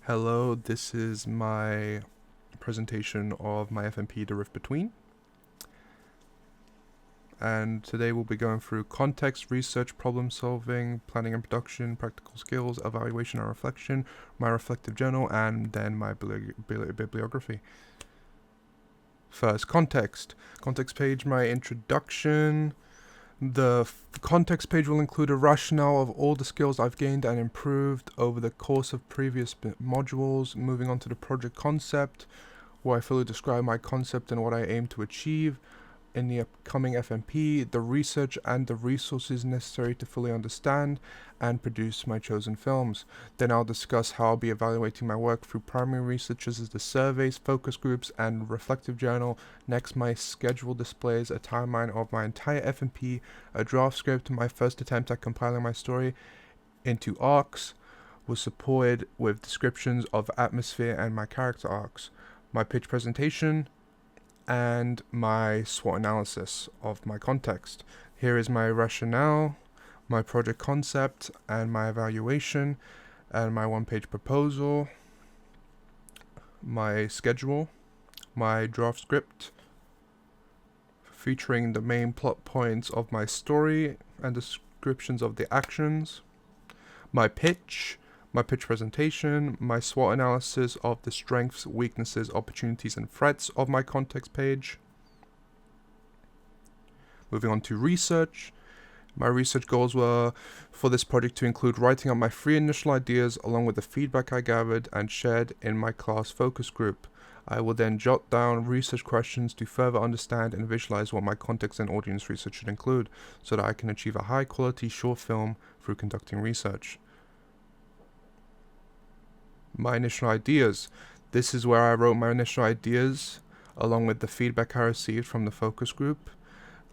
Hello, this is my presentation of my FMP The Rift Between. And today we'll be going through context, research, problem solving, planning and production, practical skills, evaluation and reflection, my reflective journal, and then my bibliography. First, context. Context page, my introduction. The context page will include a rationale of all the skills I've gained and improved over the course of previous modules, moving on to the project concept, where I fully describe my concept and what I aim to achieve in the upcoming FMP, the research and the resources necessary to fully understand and produce my chosen films. Then I'll discuss how I'll be evaluating my work through primary research such as the surveys, focus groups, and reflective journal. Next, my schedule displays a timeline of my entire FMP, a draft script, my first attempt at compiling my story into arcs, was supported with descriptions of atmosphere and my character arcs, my pitch presentation, and my SWOT analysis of my context. Here is my rationale, my project concept, and my evaluation, and my one-page proposal, my schedule, my draft script, featuring the main plot points of my story and descriptions of the actions, my pitch presentation, my SWOT analysis of the strengths, weaknesses, opportunities, and threats of my context page. Moving on to research. My research goals were for this project to include writing up my 3 initial ideas along with the feedback I gathered and shared in my class focus group. I will then jot down research questions to further understand and visualize what my context and audience research should include so that I can achieve a high quality short film through conducting research. My initial ideas. This is where I wrote my initial ideas along with the feedback I received from the focus group,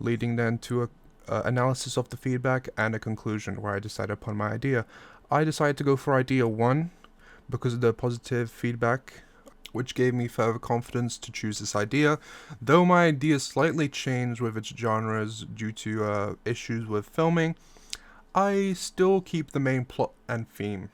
leading then to a analysis of the feedback and a conclusion where I decided upon my idea. I decided to go for idea 1 because of the positive feedback, which gave me further confidence to choose this idea. Though my idea slightly changed with its genres due to issues with filming, I still keep the main plot and theme.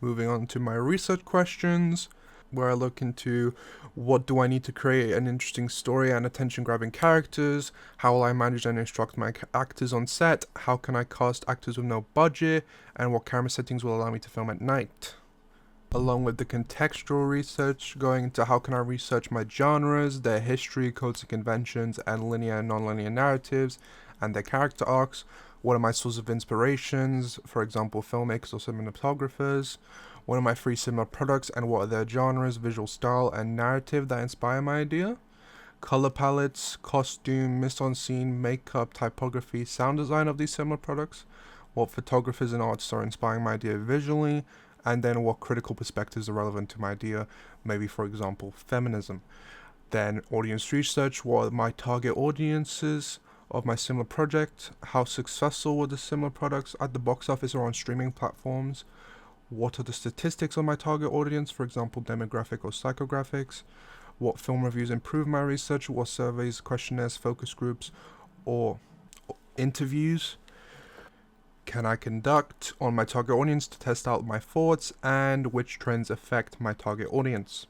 Moving on to my research questions, where I look into what do I need to create an interesting story and attention-grabbing characters, how will I manage and instruct my actors on set, how can I cast actors with no budget, and what camera settings will allow me to film at night. Along with the contextual research, going into how can I research my genres, their history, codes and conventions, and linear and non-linear narratives, and their character arcs. What are my sources of inspirations, for example, filmmakers or cinematographers? What are my 3 similar products and what are their genres, visual style, and narrative that inspire my idea? Color palettes, costume, mise-en-scene, makeup, typography, sound design of these similar products. What photographers and artists are inspiring my idea visually? And then what critical perspectives are relevant to my idea, maybe for example, feminism. Then audience research, what are my target audiences of my similar project, how successful were the similar products at the box office or on streaming platforms, what are the statistics of my target audience, for example demographic or psychographics, what film reviews improve my research, what surveys, questionnaires, focus groups, or interviews can I conduct on my target audience to test out my thoughts, and which trends affect my target audience.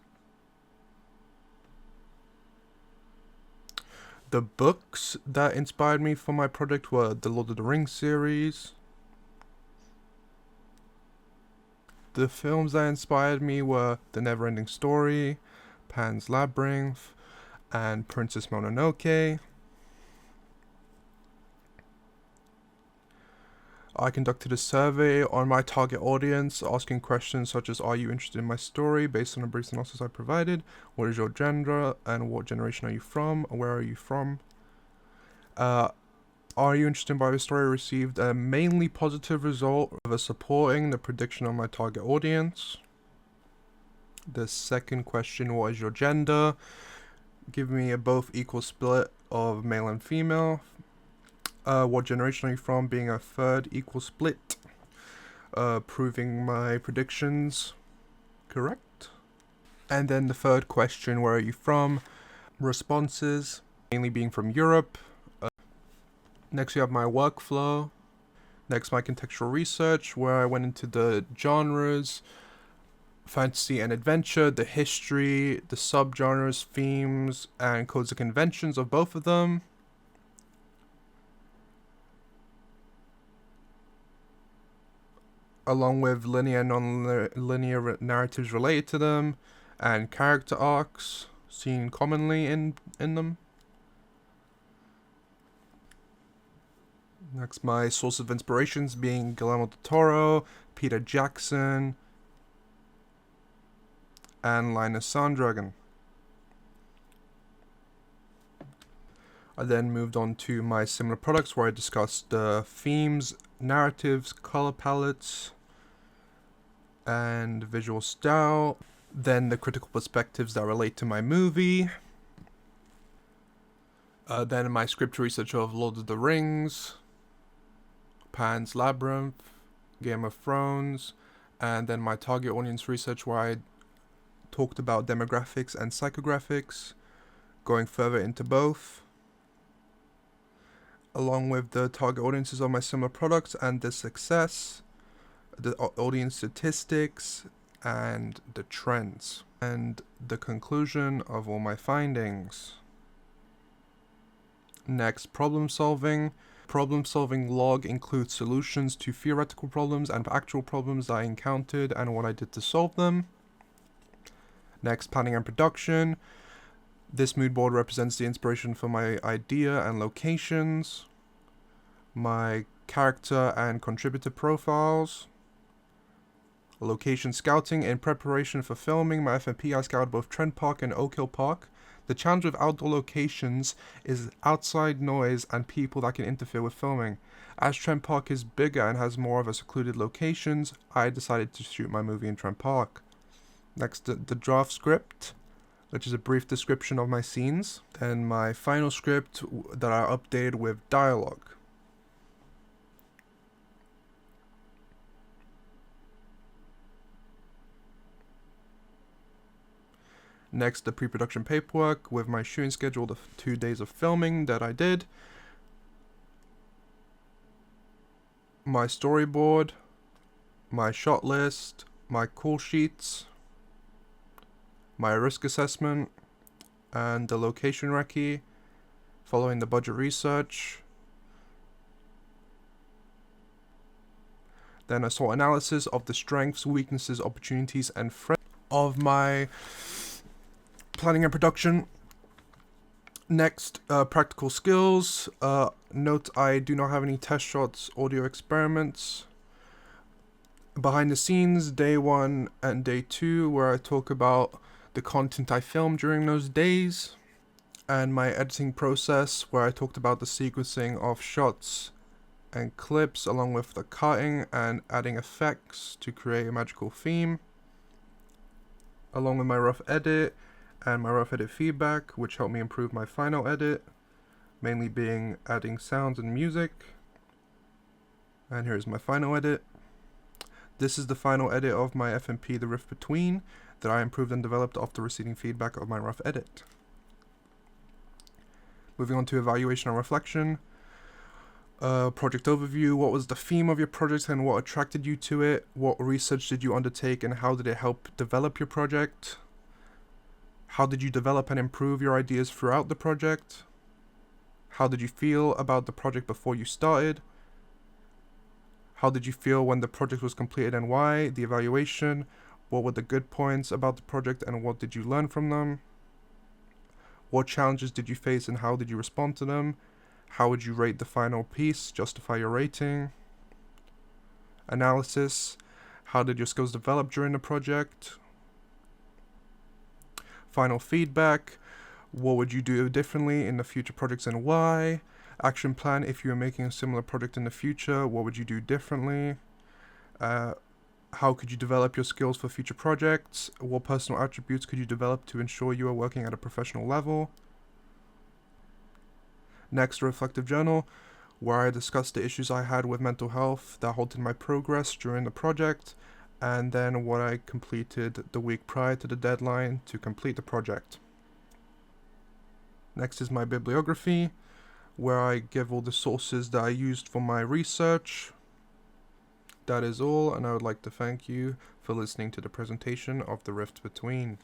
The books that inspired me for my project were the Lord of the Rings series. The films that inspired me were The Neverending Story, Pan's Labyrinth, and Princess Mononoke. I conducted a survey on my target audience, asking questions such as, are you interested in my story based on a brief synopsis I provided? What is your gender and what generation are you from? Where are you from? Are you interested in my story? Received a mainly positive result of supporting the prediction of my target audience. The second question, what is your gender? Give me a both equal split of male and female. What generation are you from? Being a third equal split. Proving my predictions correct. And then the third question, where are you from? Responses, mainly being from Europe. Next we have my workflow. Next, my contextual research, where I went into the genres, fantasy and adventure, the history, the subgenres, themes, and codes and conventions of both of them. Along with linear and non-linear narratives related to them, and character arcs seen commonly in them. Next, my source of inspirations being Guillermo del Toro, Peter Jackson, and Linus Sanddragon. I then moved on to my similar products where I discussed the themes, narratives, color palettes, and visual style. Then the critical perspectives that relate to my movie. Then my script research of Lord of the Rings, Pan's Labyrinth, Game of Thrones, and then my target audience research where I talked about demographics and psychographics, going further into both, along with the target audiences of my similar products and the success, the audience statistics, and the trends, and the conclusion of all my findings. Next, problem solving. Problem solving log includes solutions to theoretical problems and actual problems that I encountered and what I did to solve them. Next, planning and production. This mood board represents the inspiration for my idea and locations, my character and contributor profiles. Location scouting. In preparation for filming my FMP, I scouted both Trent Park and Oak Hill Park. The challenge with outdoor locations is outside noise and people that can interfere with filming. As Trent Park is bigger and has more of a secluded locations, I decided to shoot my movie in Trent Park. Next, the draft script, which is a brief description of my scenes. Then my final script that I updated with dialogue. Next, the pre-production paperwork with my shooting schedule, the 2 days of filming that I did. My storyboard, my shot list, my call sheets, my risk assessment, and the location recce, following the budget research. Then a SWOT analysis of the strengths, weaknesses, opportunities, and threats of my planning and production. Next, practical skills. Note I do not have any test shots, audio experiments. Behind the scenes, day 1 and day 2, where I talk about the content I filmed during those days. And my editing process, where I talked about the sequencing of shots and clips, along with the cutting and adding effects to create a magical theme. Along with my rough edit and my rough edit feedback, which helped me improve my final edit, mainly being adding sounds and music. And here's my final edit. This is the final edit of my FMP The Rift Between that I improved and developed after receiving feedback of my rough edit. Moving on to evaluation and reflection. Project overview. What was the theme of your project and what attracted you to it? What research did you undertake and how did it help develop your project? How did you develop and improve your ideas throughout the project? How did you feel about the project before you started? How did you feel when the project was completed and why? The evaluation. What were the good points about the project and what did you learn from them? What challenges did you face and how did you respond to them? How would you rate the final piece? Justify your rating. Analysis. How did your skills develop during the project? Final feedback. What would you do differently in the future projects and why? Action plan. If you were making a similar project in the future, what would you do differently? How could you develop your skills for future projects? What personal attributes could you develop to ensure you are working at a professional level? Next, a reflective journal, where I discussed the issues I had with mental health that halted my progress during the project, and then what I completed the week prior to the deadline to complete the project. Next is my bibliography, where I give all the sources that I used for my research, That is all, and I would like to thank you for listening to the presentation of The Rift Between.